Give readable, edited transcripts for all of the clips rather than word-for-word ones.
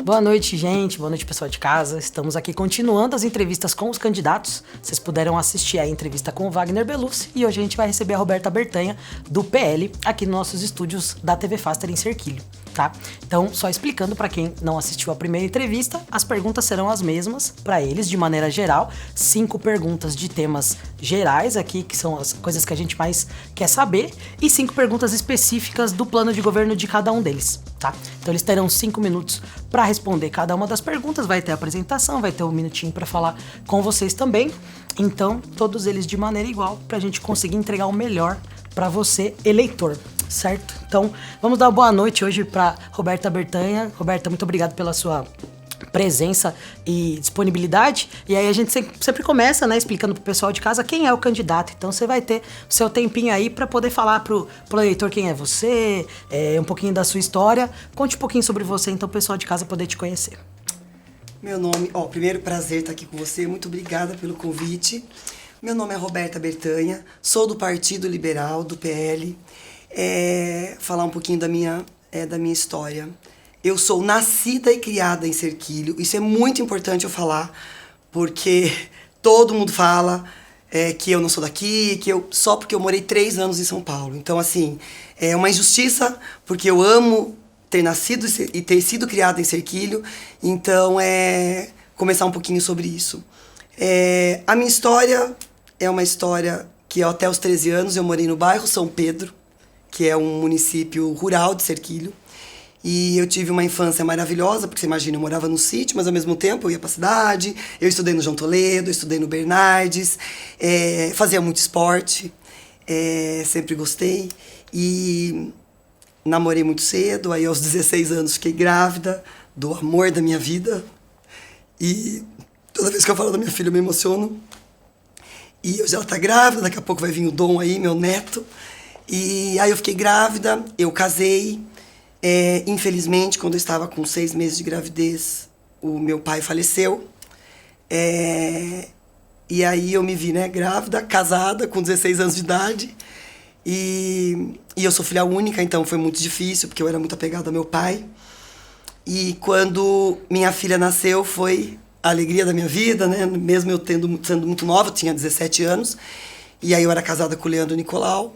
Boa noite, gente. Boa noite, pessoal de casa. Estamos aqui continuando as entrevistas com os candidatos. Vocês puderam assistir a entrevista com o Wagner Belucci e hoje a gente vai receber a Roberta Bertanha, do PL, aqui nos nossos estúdios da TV Faster em Serquilho, tá? Então, só explicando para quem não assistiu a primeira entrevista, as perguntas serão as mesmas para eles, de maneira geral. 5 perguntas de temas gerais aqui, que são as coisas que a gente mais quer saber, e 5 perguntas específicas do plano de governo de cada um deles, tá? Então, eles terão 5 minutos para responder cada uma das perguntas, vai ter a apresentação, vai ter um minutinho para falar com vocês também. Então, todos eles de maneira igual, pra gente conseguir entregar o melhor para você, eleitor, certo? Então, vamos dar boa noite hoje para Roberta Bertanha. Roberta, muito obrigado pela sua presença e disponibilidade. E aí a gente sempre começa, né, explicando pro pessoal de casa quem é o candidato. Então você vai ter o seu tempinho aí para poder falar pro eleitor quem é você, um pouquinho da sua história. Conte um pouquinho sobre você, então o pessoal de casa poder te conhecer. Meu nome, primeiro prazer estar aqui com você, muito obrigada pelo convite. Meu nome é Roberta Bertanha, sou do Partido Liberal, do PL. Falar um pouquinho da minha história. Eu sou nascida e criada em Serquilho, isso é muito importante eu falar, porque todo mundo fala que eu não sou daqui, só porque eu morei 3 anos em São Paulo. Então, assim, é uma injustiça, porque eu amo ter nascido e ter sido criada em Serquilho, então começar um pouquinho sobre isso. A minha história é uma história que até os 13 anos eu morei no bairro São Pedro, que é um município rural de Serquilho, e eu tive uma infância maravilhosa, porque você imagina, eu morava no sítio, mas ao mesmo tempo eu ia pra cidade, eu estudei no João Toledo, eu estudei no Bernardes, fazia muito esporte, sempre gostei, e namorei muito cedo, aí aos 16 anos fiquei grávida do amor da minha vida, e toda vez que eu falo da minha filha eu me emociono, e hoje ela tá grávida, daqui a pouco vai vir o Dom aí, meu neto, e aí eu fiquei grávida, eu casei. Infelizmente, quando eu estava com 6 meses de gravidez, o meu pai faleceu. E aí eu me vi, né, grávida, casada, com 16 anos de idade. E eu sou filha única, então foi muito difícil, porque eu era muito apegada ao meu pai. E quando minha filha nasceu, foi a alegria da minha vida, né? Mesmo eu sendo muito nova, eu tinha 17 anos. E aí eu era casada com o Leandro Nicolau.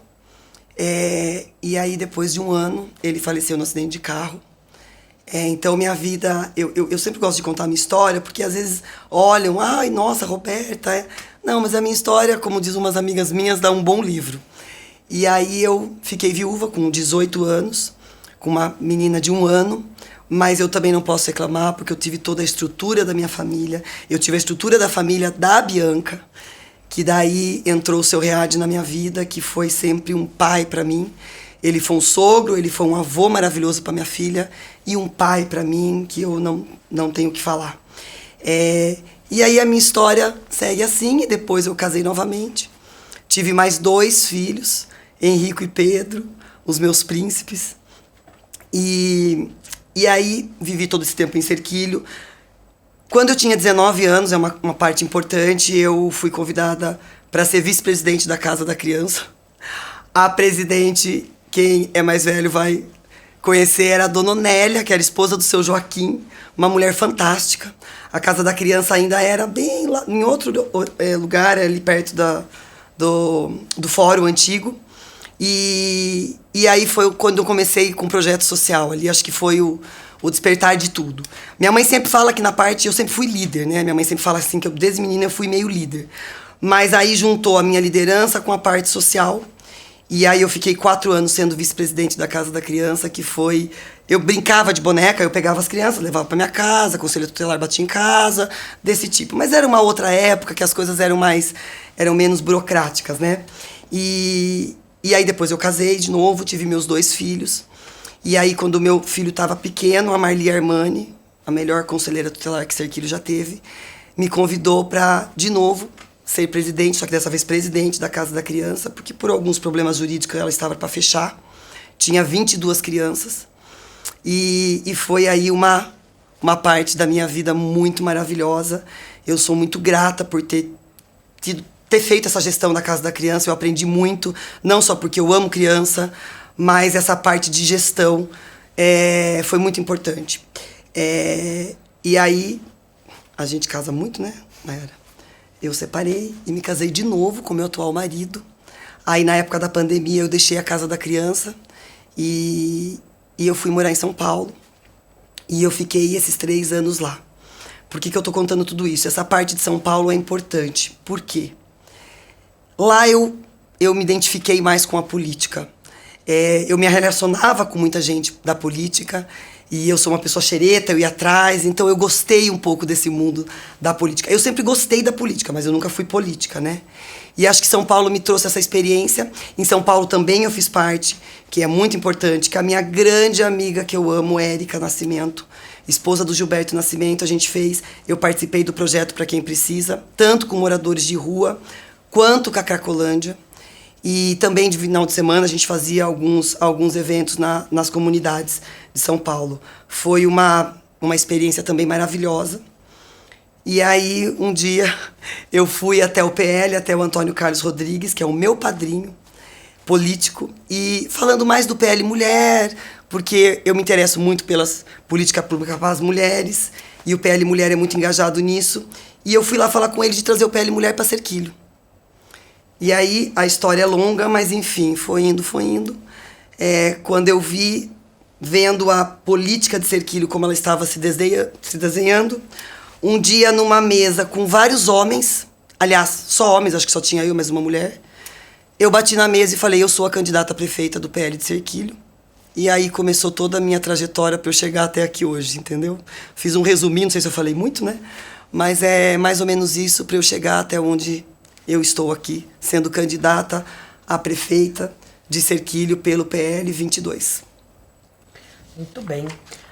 E aí, depois de 1 ano, ele faleceu no acidente de carro. Então, minha vida... Eu sempre gosto de contar a minha história, porque às vezes olham, ai, nossa, Roberta... Não, mas a minha história, como diz umas amigas minhas, dá um bom livro. E aí, eu fiquei viúva com 18 anos, com uma menina de 1 ano, mas eu também não posso reclamar, porque eu tive toda a estrutura da minha família, eu tive a estrutura da família da Bianca, que daí entrou o seu Reade na minha vida, que foi sempre um pai para mim. Ele foi um sogro, ele foi um avô maravilhoso para minha filha e um pai para mim que eu não tenho o que falar. E aí a minha história segue assim, e depois eu casei novamente. Tive mais 2 filhos, Henrico e Pedro, os meus príncipes. E aí vivi todo esse tempo em Serquilho. Quando eu tinha 19 anos, é uma parte importante, eu fui convidada para ser vice-presidente da Casa da Criança. A presidente, quem é mais velho vai conhecer, era a Dona Onélia, que era esposa do seu Joaquim, uma mulher fantástica. A Casa da Criança ainda era bem lá, em outro lugar, ali perto do fórum antigo. E aí foi quando eu comecei com o projeto social ali, acho que foi o despertar de tudo. Minha mãe sempre fala que na parte, eu sempre fui líder, né? Minha mãe sempre fala assim, que desde menina eu fui meio líder. Mas aí juntou a minha liderança com a parte social. E aí eu fiquei 4 anos sendo vice-presidente da Casa da Criança, que foi... Eu brincava de boneca, eu pegava as crianças, levava pra minha casa, conselho tutelar batia em casa, desse tipo. Mas era uma outra época que as coisas eram menos burocráticas, né? E aí depois eu casei de novo, tive meus 2 filhos. E aí, quando o meu filho estava pequeno, a Marli Armani, a melhor conselheira tutelar que Serquilho já teve, me convidou para, de novo, ser presidente, só que dessa vez presidente da Casa da Criança, porque por alguns problemas jurídicos ela estava para fechar. Tinha 22 crianças. E foi aí uma parte da minha vida muito maravilhosa. Eu sou muito grata por ter feito essa gestão da Casa da Criança. Eu aprendi muito, não só porque eu amo criança, mas essa parte de gestão foi muito importante. E aí, a gente casa muito, né, Mayara? Eu separei e me casei de novo com meu atual marido. Aí, na época da pandemia, eu deixei a casa da criança e eu fui morar em São Paulo. E eu fiquei esses 3 anos lá. Por que eu tô contando tudo isso? Essa parte de São Paulo é importante. Por quê? Lá eu me identifiquei mais com a política. Eu me relacionava com muita gente da política e eu sou uma pessoa xereta, eu ia atrás, então eu gostei um pouco desse mundo da política. Eu sempre gostei da política, mas eu nunca fui política, né? E acho que São Paulo me trouxe essa experiência. Em São Paulo também eu fiz parte, que é muito importante, que a minha grande amiga que eu amo, Érica Nascimento, esposa do Gilberto Nascimento, eu participei do projeto Pra Quem Precisa, tanto com moradores de rua, quanto com a Cracolândia. E também de final de semana a gente fazia alguns eventos nas comunidades de São Paulo. Foi uma experiência também maravilhosa. E aí, um dia, eu fui até o PL, até o Antônio Carlos Rodrigues, que é o meu padrinho político, e falando mais do PL Mulher, porque eu me interesso muito pelas políticas públicas para as mulheres, e o PL Mulher é muito engajado nisso, e eu fui lá falar com ele de trazer o PL Mulher para Cerquilho. E aí, a história é longa, mas enfim, foi indo. Quando eu vendo a política de Cerquilho, como ela estava se desenhando, um dia numa mesa com vários homens, aliás, só homens, acho que só tinha eu, mais uma mulher, eu bati na mesa e falei, eu sou a candidata a prefeita do PL de Cerquilho. E aí começou toda a minha trajetória para eu chegar até aqui hoje, entendeu? Fiz um resuminho, não sei se eu falei muito, né? Mas é mais ou menos isso para eu chegar até onde eu estou aqui, sendo candidata a prefeita de Cerquilho pelo PL 22. Muito bem.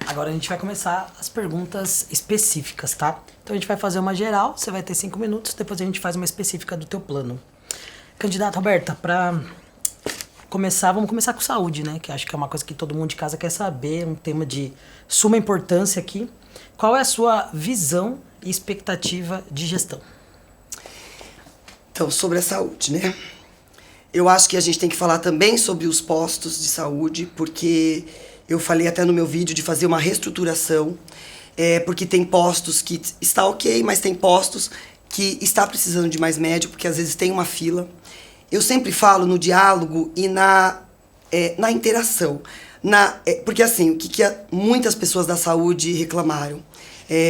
Agora a gente vai começar as perguntas específicas, tá? Então a gente vai fazer uma geral, você vai ter 5 minutos, depois a gente faz uma específica do teu plano. Candidata Roberta, para começar, vamos começar com saúde, né? Que acho que é uma coisa que todo mundo de casa quer saber, um tema de suma importância aqui. Qual é a sua visão e expectativa de gestão? Então, sobre a saúde, né? Eu acho que a gente tem que falar também sobre os postos de saúde, porque eu falei até no meu vídeo de fazer uma reestruturação, porque tem postos que está ok, mas tem postos que está precisando de mais médico, porque às vezes tem uma fila. Eu sempre falo no diálogo e na interação. Porque assim, o que muitas pessoas da saúde reclamaram?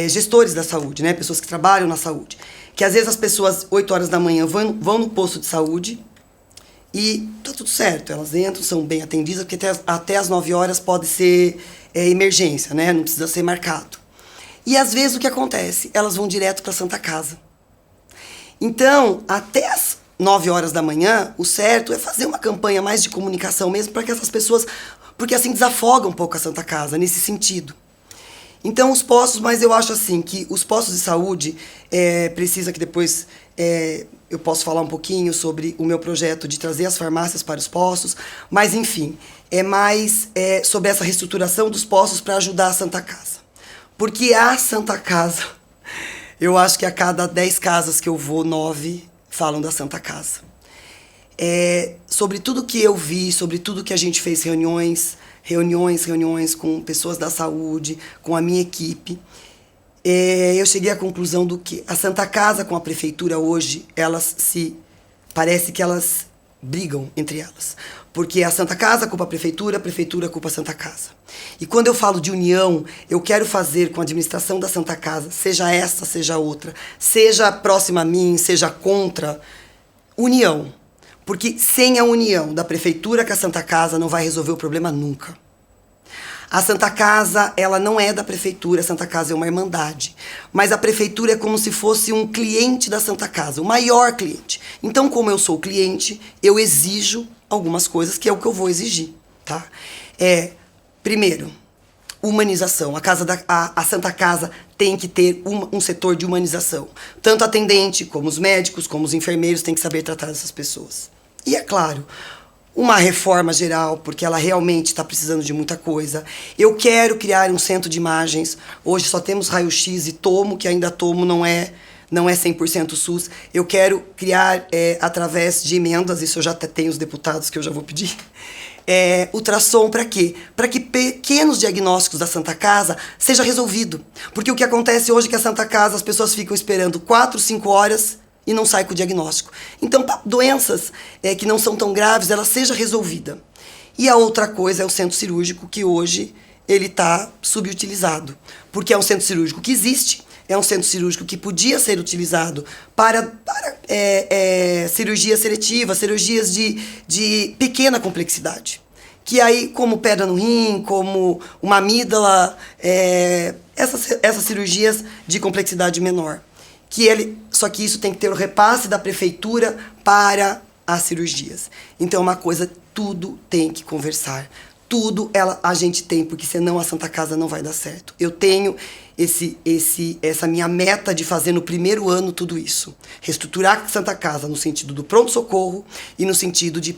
Gestores da saúde, né? Pessoas que trabalham na saúde. Que às vezes as pessoas, 8 horas da manhã, vão no posto de saúde e tá tudo certo. Elas entram, são bem atendidas, porque até as 9 horas pode ser emergência, né? Não precisa ser marcado. E às vezes o que acontece? Elas vão direto para a Santa Casa. Então, até as 9 horas da manhã, o certo é fazer uma campanha mais de comunicação mesmo para que essas pessoas... Porque assim desafoga um pouco a Santa Casa, nesse sentido. Então, os postos, mas eu acho assim, que os postos de saúde, precisa que depois eu posso falar um pouquinho sobre o meu projeto de trazer as farmácias para os postos, mas enfim, é mais sobre essa reestruturação dos postos para ajudar a Santa Casa. Porque a Santa Casa, eu acho que a cada 10 casas que eu vou, 9 falam da Santa Casa. Sobre tudo que eu vi, sobre tudo que a gente fez reuniões com pessoas da saúde, com a minha equipe, eu cheguei à conclusão do que a Santa Casa com a prefeitura hoje, parece que elas brigam entre elas. Porque a Santa Casa culpa a prefeitura culpa a Santa Casa. E quando eu falo de união, eu quero fazer com a administração da Santa Casa, seja essa, seja outra, seja próxima a mim, seja contra, união. Porque sem a união da prefeitura com a Santa Casa não vai resolver o problema nunca. A Santa Casa, ela não é da prefeitura, a Santa Casa é uma irmandade. Mas a prefeitura é como se fosse um cliente da Santa Casa, o maior cliente. Então, como eu sou cliente, eu exijo algumas coisas, que é o que eu vou exigir, tá? Primeiro, humanização. A Santa Casa tem que ter um setor de humanização. Tanto atendente, como os médicos, como os enfermeiros, têm que saber tratar dessas pessoas. E é claro, uma reforma geral, porque ela realmente está precisando de muita coisa. Eu quero criar um centro de imagens. Hoje só temos raio-x e tomo, que ainda tomo não é 100% SUS. Eu quero criar, através de emendas, isso eu já até tenho os deputados que eu já vou pedir, ultrassom para quê? Para que pequenos diagnósticos da Santa Casa seja resolvido. Porque o que acontece hoje é que a Santa Casa, as pessoas ficam esperando 4, 5 horas e não sai com o diagnóstico. Então, para doenças que não são tão graves, ela seja resolvida. E a outra coisa é o centro cirúrgico, que hoje ele está subutilizado. Porque é um centro cirúrgico que existe, é um centro cirúrgico que podia ser utilizado para cirurgias seletivas, cirurgias de pequena complexidade. Que aí, como pedra no rim, como uma amígdala, essas cirurgias de complexidade menor. Só que isso tem que ter o repasse da prefeitura para as cirurgias. Então, é uma coisa, tudo tem que conversar. Tudo a gente tem, porque senão a Santa Casa não vai dar certo. Eu tenho essa minha meta de fazer no primeiro ano tudo isso. Reestruturar a Santa Casa no sentido do pronto-socorro e no sentido de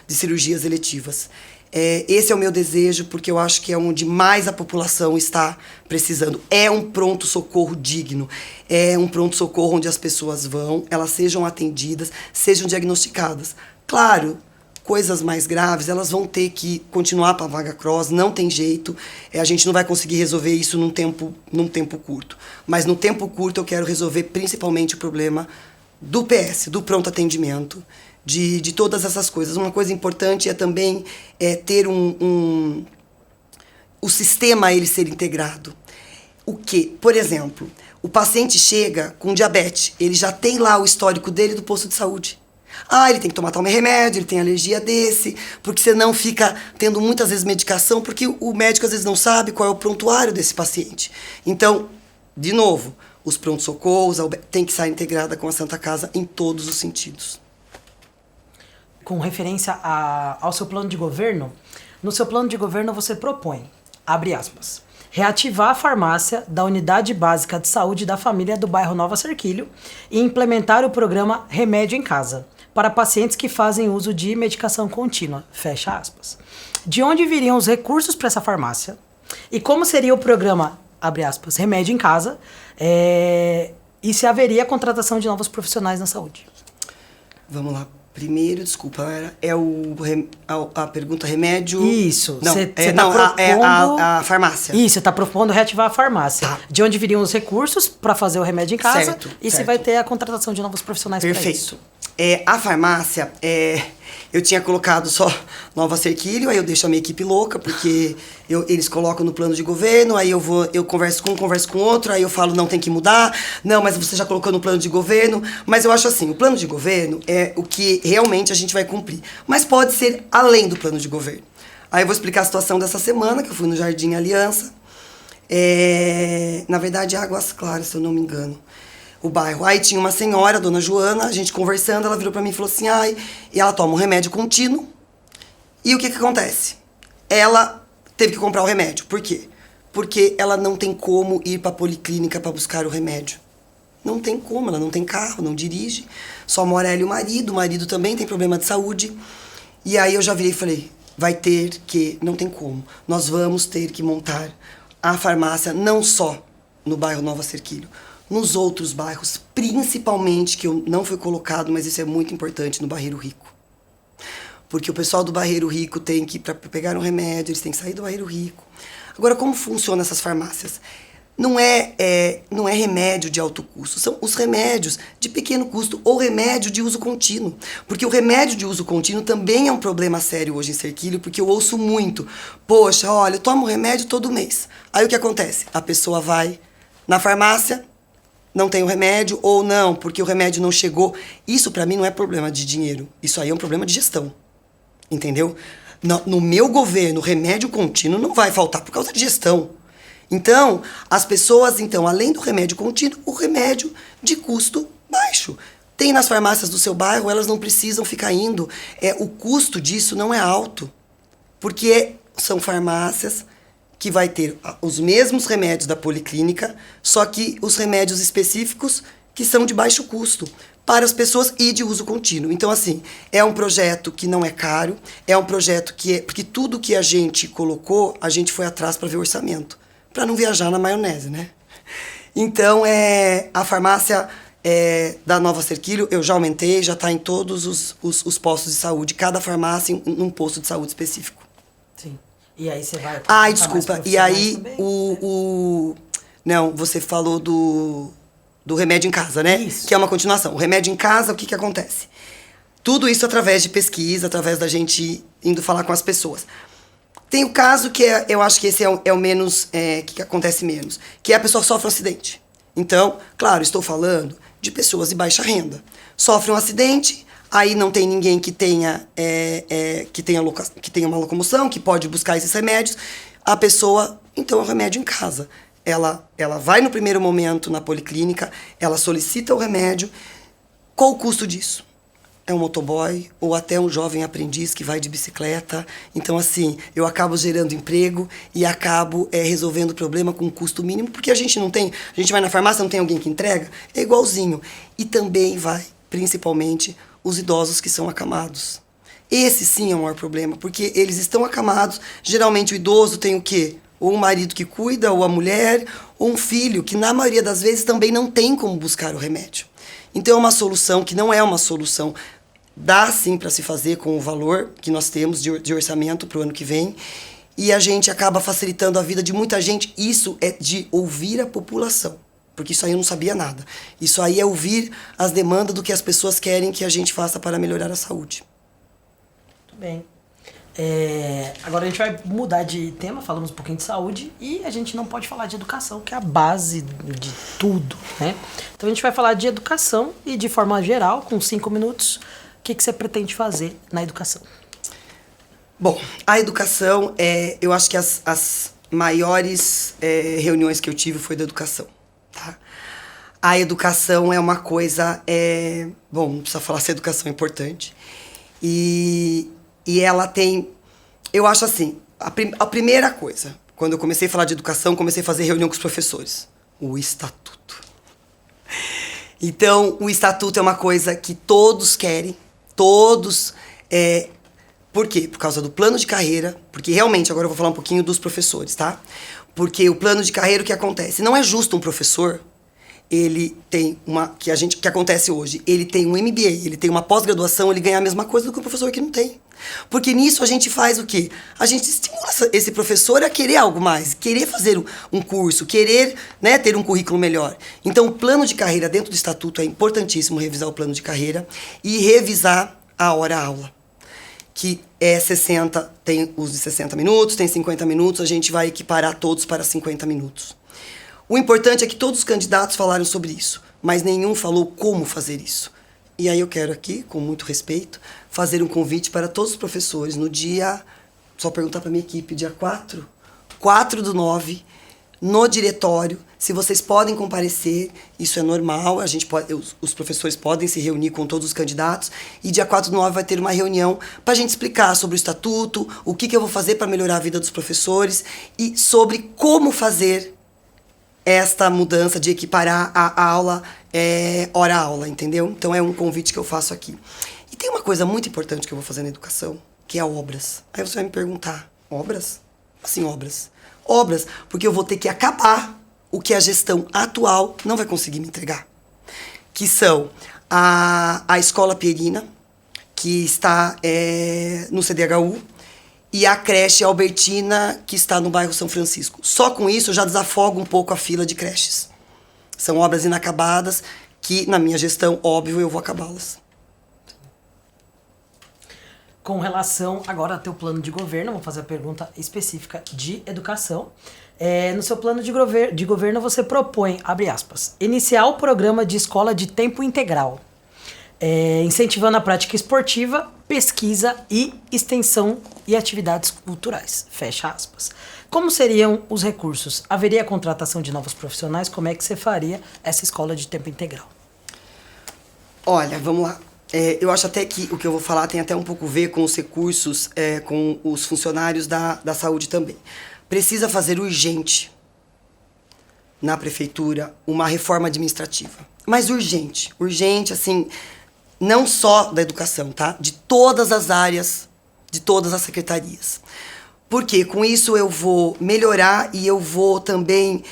cirurgias eletivas. Esse é o meu desejo, porque eu acho que é onde mais a população está precisando. É um pronto-socorro digno. É um pronto-socorro onde as pessoas vão, elas sejam atendidas, sejam diagnosticadas. Claro, coisas mais graves, elas vão ter que continuar para a vaga cross, não tem jeito. A gente não vai conseguir resolver isso num tempo curto. Mas no tempo curto eu quero resolver principalmente o problema do PS, do pronto atendimento, de todas essas coisas. Uma coisa importante é também ter o sistema ele ser integrado. O que? Por exemplo, o paciente chega com diabetes, ele já tem lá o histórico dele do posto de saúde. Ele tem que tomar tal remédio, ele tem alergia desse, porque senão fica tendo muitas vezes medicação, porque o médico às vezes não sabe qual é o prontuário desse paciente. Então, de novo, os pronto-socorros tem que estar integrada com a Santa Casa em todos os sentidos. Com referência ao seu plano de governo, no seu plano de governo você propõe, abre aspas, reativar a farmácia da Unidade Básica de Saúde da Família do bairro Nova Serquilho e implementar o programa Remédio em Casa para pacientes que fazem uso de medicação contínua, fecha aspas. De onde viriam os recursos para essa farmácia? E como seria o programa, abre aspas, Remédio em Casa, e se haveria contratação de novos profissionais na saúde? Vamos lá. Primeiro, desculpa, a pergunta remédio... Isso. Não, você tá propondo... a farmácia. Isso, você está propondo reativar a farmácia. Tá. De onde viriam os recursos para fazer o remédio em casa Certo, e se certo. vai ter a contratação de novos profissionais para isso. Perfeito. A farmácia, eu tinha colocado só Nova Serquilho, aí eu deixo a minha equipe louca, porque eles colocam no plano de governo, aí eu converso com outro, aí eu falo, não, tem que mudar, não, mas você já colocou no plano de governo. Mas eu acho assim, o plano de governo é o que realmente a gente vai cumprir, mas pode ser além do plano de governo. Aí eu vou explicar a situação dessa semana, que eu fui no Jardim Aliança, na verdade Águas Claras, se eu não me engano, o bairro. Aí tinha uma senhora, a dona Joana, a gente conversando, ela virou pra mim e falou assim, e ela toma um remédio contínuo, e o que acontece? Ela teve que comprar o remédio. Por quê? Porque ela não tem como ir pra policlínica pra buscar o remédio. Não tem como, ela não tem carro, não dirige, só mora ela e o marido também tem problema de saúde. E aí eu já virei e falei, não tem como, nós vamos ter que montar a farmácia não só no bairro Nova Serquilho, nos outros bairros, principalmente, que não foi colocado, mas isso é muito importante, no Barreiro Rico. Porque o pessoal do Barreiro Rico tem que, para pegar um remédio, eles têm que sair do Barreiro Rico. Agora, como funcionam essas farmácias? Não é remédio de alto custo, são os remédios de pequeno custo ou remédio de uso contínuo. Porque o remédio de uso contínuo também é um problema sério hoje em Serquilho, porque eu ouço muito, poxa, olha, eu tomo remédio todo mês. Aí o que acontece? A pessoa vai na farmácia, não tem o remédio, ou não, porque o remédio não chegou. Isso, pra mim, não é problema de dinheiro. Isso aí é um problema de gestão. Entendeu? No meu governo, o remédio contínuo não vai faltar por causa de gestão. Então, as pessoas, além do remédio contínuo, o remédio de custo baixo. Tem nas farmácias do seu bairro, elas não precisam ficar indo. O custo disso não é alto. Porque são farmácias que vai ter os mesmos remédios da policlínica, só que os remédios específicos que são de baixo custo para as pessoas e de uso contínuo. Então, assim, é um projeto que não é caro, é um projeto porque tudo que a gente colocou, a gente foi atrás para ver o orçamento, para não viajar na maionese, né? Então, a farmácia, da Nova Serquilho, eu já aumentei, já está em todos os postos de saúde, cada farmácia num posto de saúde específico. Sim. E aí você vai... Ai, desculpa. E aí, também? Não, você falou do remédio em casa, né? Isso. Que é uma continuação. O remédio em casa, o que acontece? Tudo isso através de pesquisa, através da gente indo falar com as pessoas. Tem o caso que eu acho que esse é o menos, que acontece menos, que é a pessoa sofre um acidente. Então, claro, estou falando de pessoas de baixa renda. Sofre um acidente, aí não tem ninguém que tenha uma locomoção, que pode buscar esses remédios. A pessoa, então, é o remédio em casa. Ela vai no primeiro momento na policlínica, ela solicita o remédio. Qual o custo disso? É um motoboy ou até um jovem aprendiz que vai de bicicleta. Então, assim, eu acabo gerando emprego e acabo resolvendo o problema com um custo mínimo, porque a gente vai na farmácia, não tem alguém que entrega, é igualzinho. E também vai, principalmente, os idosos que são acamados. Esse sim é o maior problema, porque eles estão acamados. Geralmente o idoso tem o quê? Ou um marido que cuida, ou a mulher, ou um filho, que na maioria das vezes também não tem como buscar o remédio. Então é uma solução que não é uma solução. Dá sim para se fazer com o valor que nós temos de orçamento para o ano que vem. E a gente acaba facilitando a vida de muita gente. Isso é de ouvir a população. Porque isso aí eu não sabia nada. Isso aí é ouvir as demandas do que as pessoas querem que a gente faça para melhorar a saúde. Muito bem. Agora a gente vai mudar de tema, falamos um pouquinho de saúde e a gente não pode falar de educação, que é a base de tudo, né? Então a gente vai falar de educação e de forma geral, com 5 minutos, o que você pretende fazer na educação? Bom, a educação, eu acho que as maiores reuniões que eu tive foi da educação, tá? A educação é uma coisa, bom, não precisa falar se a educação é importante, e ela tem, eu acho assim, a primeira coisa, quando eu comecei a falar de educação, comecei a fazer reunião com os professores. O estatuto. Então, o estatuto é uma coisa que todos querem, todos... Por quê? Por causa do plano de carreira, porque realmente, agora eu vou falar um pouquinho dos professores, tá? Porque o plano de carreira, o que acontece? Não é justo um professor... ele tem que acontece hoje, ele tem um MBA, ele tem uma pós-graduação, ele ganha a mesma coisa do que o professor que não tem. Porque nisso a gente faz o quê? A gente estimula esse professor a querer algo mais, querer fazer um curso, querer, né, ter um currículo melhor. Então o plano de carreira dentro do estatuto é importantíssimo revisar o plano de carreira e revisar a hora-aula. Que é 60, tem os de 60 minutos, tem 50 minutos, a gente vai equiparar todos para 50 minutos. O importante é que todos os candidatos falaram sobre isso, mas nenhum falou como fazer isso. E aí eu quero aqui, com muito respeito, fazer um convite para todos os professores no dia, só perguntar para minha equipe, dia 4/9, no diretório, se vocês podem comparecer, isso é normal, os professores podem se reunir com todos os candidatos, e dia 4/9 vai ter uma reunião para a gente explicar sobre o estatuto, o que eu vou fazer para melhorar a vida dos professores e sobre como fazer esta mudança de equiparar a aula, hora-aula, entendeu? Então é um convite que eu faço aqui. E tem uma coisa muito importante que eu vou fazer na educação, que é obras. Aí você vai me perguntar, obras? Assim, obras. Obras, porque eu vou ter que acabar o que a gestão atual não vai conseguir me entregar. Que são a Escola Pierina, que está no CDHU, e a creche Albertina, que está no bairro São Francisco. Só com isso eu já desafogo um pouco a fila de creches. São obras inacabadas que, na minha gestão, óbvio, eu vou acabá-las. Com relação agora ao teu plano de governo, vou fazer a pergunta específica de educação. No seu plano de governo você propõe, abre aspas, iniciar o programa de escola de tempo integral, incentivando a prática esportiva, pesquisa e extensão e atividades culturais. Fecha aspas. Como seriam os recursos? Haveria contratação de novos profissionais? Como é que você faria essa escola de tempo integral? Olha, vamos lá. Eu acho até que o que eu vou falar tem até um pouco a ver com os recursos, com os funcionários da saúde também. Precisa fazer urgente na prefeitura uma reforma administrativa. Mas urgente, assim... Não só da educação, tá? De todas as áreas, de todas as secretarias. Porque com isso eu vou melhorar e eu vou também,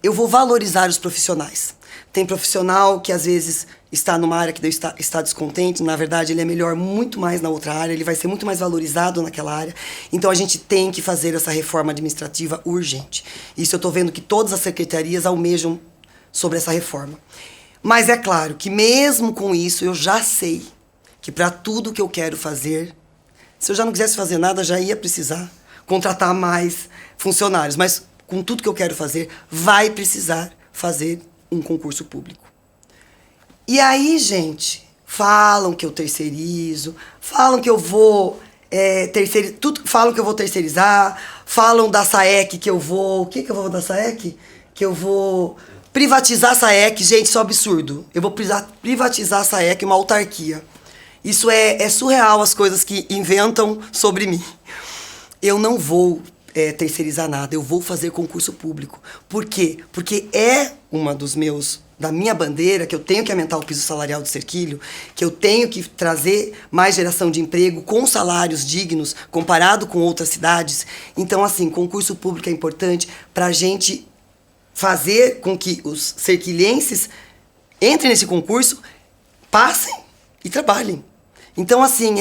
eu vou valorizar os profissionais. Tem profissional que às vezes está numa área que está descontente, na verdade ele é melhor muito mais na outra área, ele vai ser muito mais valorizado naquela área. Então a gente tem que fazer essa reforma administrativa urgente. Isso eu estou vendo que todas as secretarias almejam sobre essa reforma. Mas é claro que mesmo com isso eu já sei que para tudo que eu quero fazer, se eu já não quisesse fazer nada, já ia precisar contratar mais funcionários. Mas com tudo que eu quero fazer, vai precisar fazer um concurso público. E aí, gente, falam que eu terceirizo, falam que eu vou falam que eu vou terceirizar, falam da SAEC que eu vou... O que eu vou da SAEC? Que eu vou privatizar a SAEC. Gente, isso é um absurdo. Eu vou privatizar a SAEC, uma autarquia. Isso é surreal, as coisas que inventam sobre mim. Eu não vou terceirizar nada, eu vou fazer concurso público. Por quê? Porque é uma da minha bandeira, que eu tenho que aumentar o piso salarial do Cerquilho, que eu tenho que trazer mais geração de emprego com salários dignos, comparado com outras cidades. Então, assim, concurso público é importante para a gente fazer com que os cerquilhenses entrem nesse concurso, passem e trabalhem. Então, assim,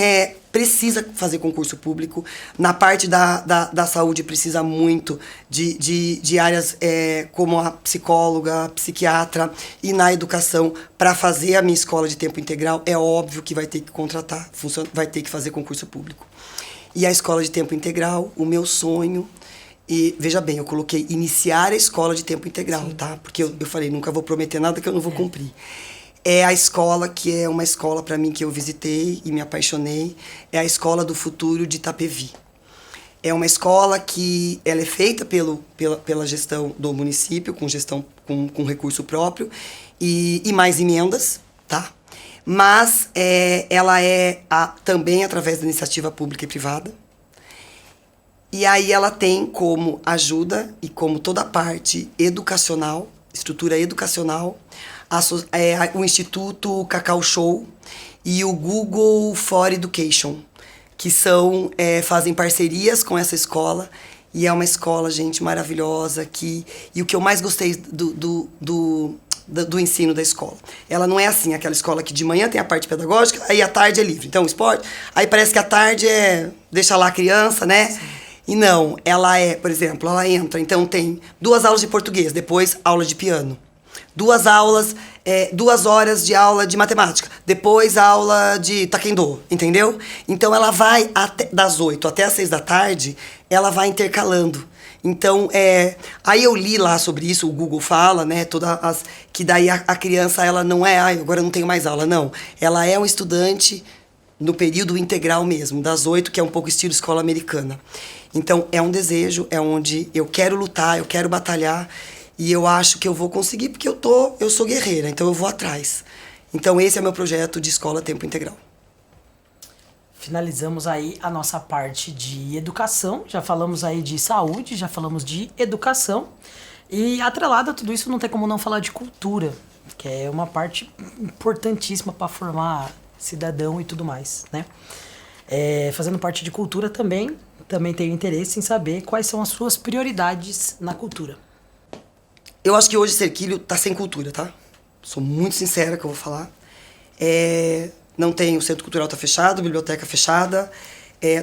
precisa fazer concurso público. Na parte da saúde, precisa muito de áreas como a psicóloga, a psiquiatra. E na educação, para fazer a minha escola de tempo integral, é óbvio que vai ter que contratar, vai ter que fazer concurso público. E a escola de tempo integral, o meu sonho... E, veja bem, eu coloquei iniciar a escola de tempo integral, sim, tá? Porque eu falei, nunca vou prometer nada que eu não vou cumprir. É a escola que é uma escola, para mim, que eu visitei e me apaixonei. É a Escola do Futuro de Itapevi. É uma escola que ela é feita pela gestão do município, com gestão com recurso próprio e mais emendas, tá? Mas ela também através da iniciativa pública e privada. E aí ela tem como ajuda e como toda a parte educacional, estrutura educacional, o Instituto Cacau Show e o Google for Education, que fazem parcerias com essa escola. E é uma escola, gente, maravilhosa. E o que eu mais gostei do ensino da escola. Ela não é assim, aquela escola que de manhã tem a parte pedagógica, aí à tarde é livre. Então, esporte, aí parece que à tarde deixa lá a criança, né? Sim. E não, ela por exemplo, ela entra, então tem 2 aulas de português, depois aula de piano. 2 aulas, 2 horas de aula de matemática, depois aula de taekwondo, entendeu? Então ela vai das 8 até as 6 da tarde, ela vai intercalando. Então, aí eu li lá sobre isso, o Google fala, né, que daí a criança, ela não agora eu não tenho mais aula, não. Ela é um estudante no período integral mesmo, das 8, que é um pouco estilo escola americana. Então, é um desejo, é onde eu quero lutar, eu quero batalhar, e eu acho que eu vou conseguir, porque eu sou guerreira, então eu vou atrás. Então, esse é meu projeto de escola tempo integral. Finalizamos aí a nossa parte de educação, já falamos aí de saúde, já falamos de educação, e atrelado a tudo isso não tem como não falar de cultura, que é uma parte importantíssima para formar cidadão e tudo mais, né? Fazendo parte de cultura também tenho interesse em saber quais são as suas prioridades na cultura. Eu acho que hoje Cerquilho tá sem cultura, tá? Sou muito sincera que eu vou falar. Não tem, o Centro Cultural tá fechado, a biblioteca fechada.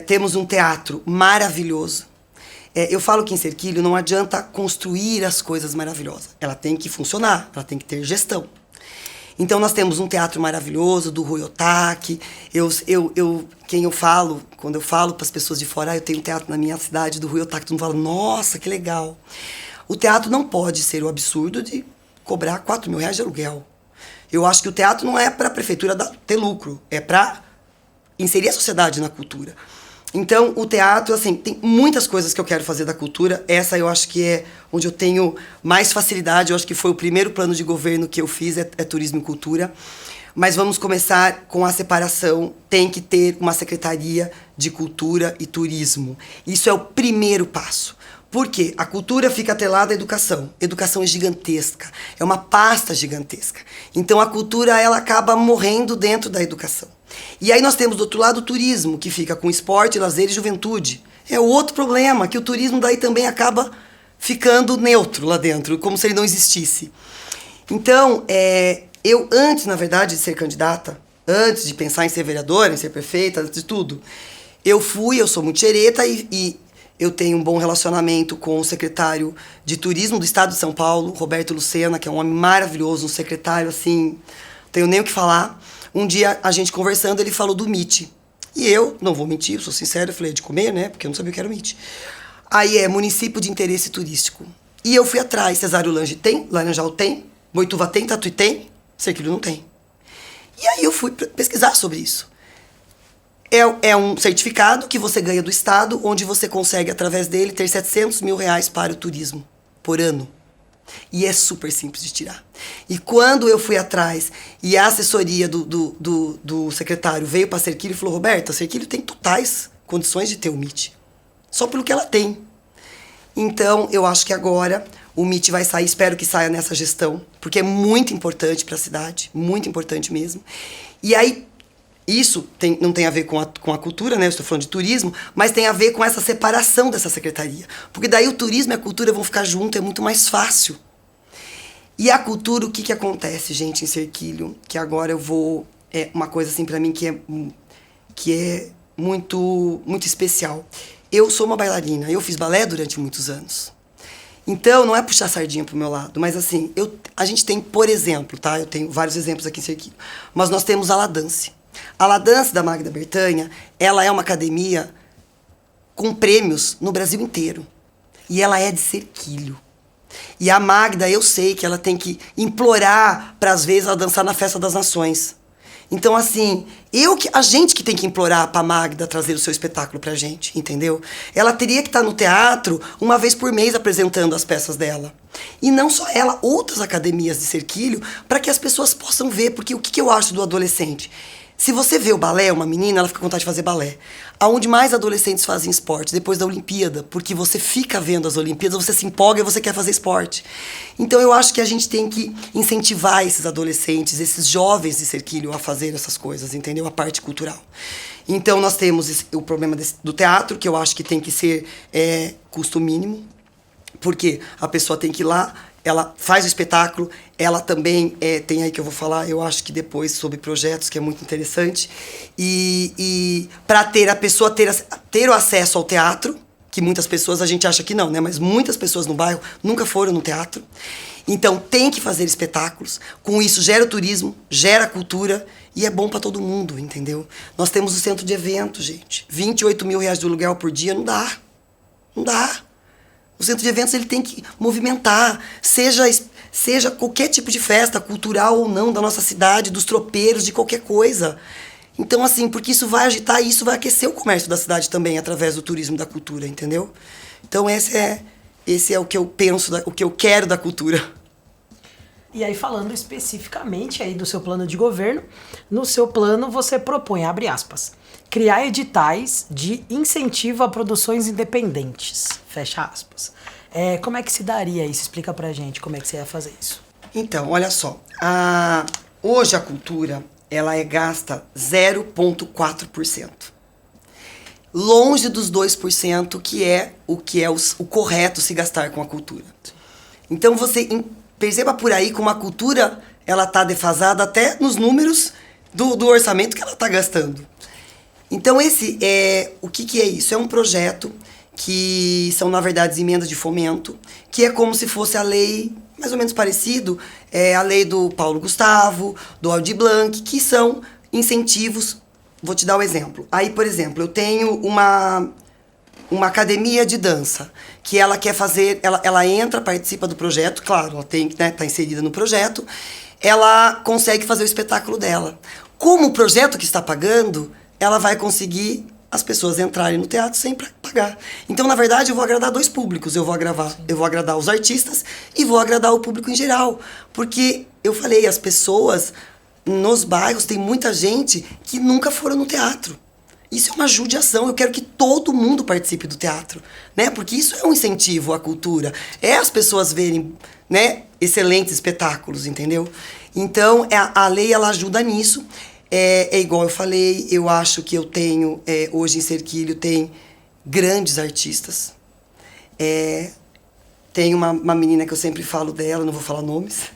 Temos um teatro maravilhoso. Eu falo que em Cerquilho não adianta construir as coisas maravilhosas. Ela tem que funcionar, ela tem que ter gestão. Então, nós temos um teatro maravilhoso, do Rui Otaki. Quando eu falo para as pessoas de fora, eu tenho um teatro na minha cidade, do Rui Otaki, todo mundo fala, nossa, que legal. O teatro não pode ser o absurdo de cobrar R$4.000 de aluguel. Eu acho que o teatro não é para a prefeitura ter lucro, é para inserir a sociedade na cultura. Então, o teatro, assim, tem muitas coisas que eu quero fazer da cultura. Essa eu acho que é onde eu tenho mais facilidade. Eu acho que foi o primeiro plano de governo que eu fiz, é turismo e cultura. Mas vamos começar com a separação. Tem que ter uma secretaria de cultura e turismo. Isso é o primeiro passo. Por quê? A cultura fica atrelada à educação. A educação é gigantesca, é uma pasta gigantesca. Então, a cultura ela acaba morrendo dentro da educação. E aí nós temos do outro lado o turismo, que fica com esporte, lazer e juventude. É outro problema, que o turismo daí também acaba ficando neutro lá dentro, como se ele não existisse. Então, eu antes, na verdade, de ser candidata, antes de pensar em ser vereadora, em ser prefeita, antes de tudo, eu sou muito xereta e eu tenho um bom relacionamento com o secretário de Turismo do Estado de São Paulo, Roberto Lucena, que é um homem maravilhoso, um secretário, assim, não tenho nem o que falar. Um dia, a gente conversando, ele falou do MIT. E eu, não vou mentir, sou sincero, eu falei de comer, né, porque eu não sabia o que era o MIT. Aí Município de Interesse Turístico. E eu fui atrás, Cesário Lange tem, Laranjal tem, Boituva tem, Tatuí tem, Serquilho não tem. E aí eu fui pesquisar sobre isso. É um certificado que você ganha do Estado, onde você consegue, através dele, ter 700 mil reais para o turismo por ano. E é super simples de tirar. E quando eu fui atrás e a assessoria do secretário veio para a Serquilho e falou, Roberta, a Serquilho tem totais condições de ter o MIT. Só pelo que ela tem. Então, eu acho que agora o MIT vai sair, espero que saia nessa gestão, porque é muito importante para a cidade, muito importante mesmo. E aí, isso não tem a ver com a cultura, né? Eu estou falando de turismo, mas tem a ver com essa separação dessa secretaria. Porque daí o turismo e a cultura vão ficar juntos, é muito mais fácil. E a cultura, o que acontece, gente, em Serquilho? Que agora eu vou... É uma coisa, assim, para mim que é muito, muito especial. Eu sou uma bailarina, eu fiz balé durante muitos anos. Então, não é puxar sardinha pro meu lado, mas assim, a gente tem, por exemplo, tá? Eu tenho vários exemplos aqui em Serquilho, mas nós temos a La Dance. A La Dance da Magda Bertanha, ela é uma academia com prêmios no Brasil inteiro. E ela é de Serquilho. E a Magda, eu sei que ela tem que implorar para, às vezes, ela dançar na Festa das Nações. Então, assim, a gente que tem que implorar pra Magda trazer o seu espetáculo pra gente, entendeu? Ela teria que estar no teatro uma vez por mês apresentando as peças dela. E não só ela, outras academias de Serquilho, para que as pessoas possam ver, porque o que eu acho do adolescente? Se você vê o balé, uma menina, ela fica com vontade de fazer balé. Aonde mais adolescentes fazem esporte? Depois da Olimpíada. Porque você fica vendo as Olimpíadas, você se empolga e você quer fazer esporte. Então eu acho que a gente tem que incentivar esses adolescentes, esses jovens de Serquilho a fazer essas coisas, entendeu? A parte cultural. Então nós temos o problema do teatro, que eu acho que tem que ser custo mínimo. Porque a pessoa tem que ir lá, ela faz o espetáculo, ela também tem aí que eu vou falar, eu acho que depois, sobre projetos, que é muito interessante. E para a pessoa ter o acesso ao teatro, que muitas pessoas, a gente acha que não, né? Mas muitas pessoas no bairro nunca foram no teatro. Então tem que fazer espetáculos. Com isso gera o turismo, gera a cultura e é bom para todo mundo, entendeu? Nós temos o centro de eventos, gente. 28 mil reais de aluguel por dia não dá. Não dá. O centro de eventos ele tem que movimentar, seja qualquer tipo de festa, cultural ou não, da nossa cidade, dos tropeiros, de qualquer coisa. Então, assim, porque isso vai agitar e isso vai aquecer o comércio da cidade também, através do turismo e da cultura, entendeu? Então, esse é o que eu penso, o que eu quero da cultura. E aí, falando especificamente aí do seu plano de governo, no seu plano você propõe, abre aspas, criar editais de incentivo a produções independentes, fecha aspas. Como é que se daria isso? Explica pra gente como é que você ia fazer isso. Então, olha só, hoje a cultura, ela gasta 0,4%. Longe dos 2% que é o correto se gastar com a cultura. Então você perceba por aí como a cultura ela está defasada até nos números do orçamento que ela está gastando. Então o que é isso? É um projeto que são, na verdade, emendas de fomento, que é como se fosse a lei, mais ou menos parecido, a lei do Paulo Gustavo, do Aldir Blanc, que são incentivos. Vou te dar um exemplo. Aí, por exemplo, eu tenho uma academia de dança, que ela quer fazer, ela entra, participa do projeto, claro, ela tem, né, tá inserida no projeto, ela consegue fazer o espetáculo dela. Como o projeto que está pagando, ela vai conseguir as pessoas entrarem no teatro sem pagar. Então, na verdade, eu vou agradar dois públicos. Eu vou agradar os artistas e vou agradar o público em geral. Porque, eu falei, as pessoas nos bairros, tem muita gente que nunca foram no teatro. Isso é uma judiação. Eu quero que todo mundo participe do teatro, né? Porque isso é um incentivo à cultura. As pessoas verem, né, excelentes espetáculos, entendeu? Então, a lei, ela ajuda nisso. Igual eu falei, eu acho que eu tenho, hoje em Serquilho, tem grandes artistas. Tem uma menina que eu sempre falo dela, não vou falar nomes,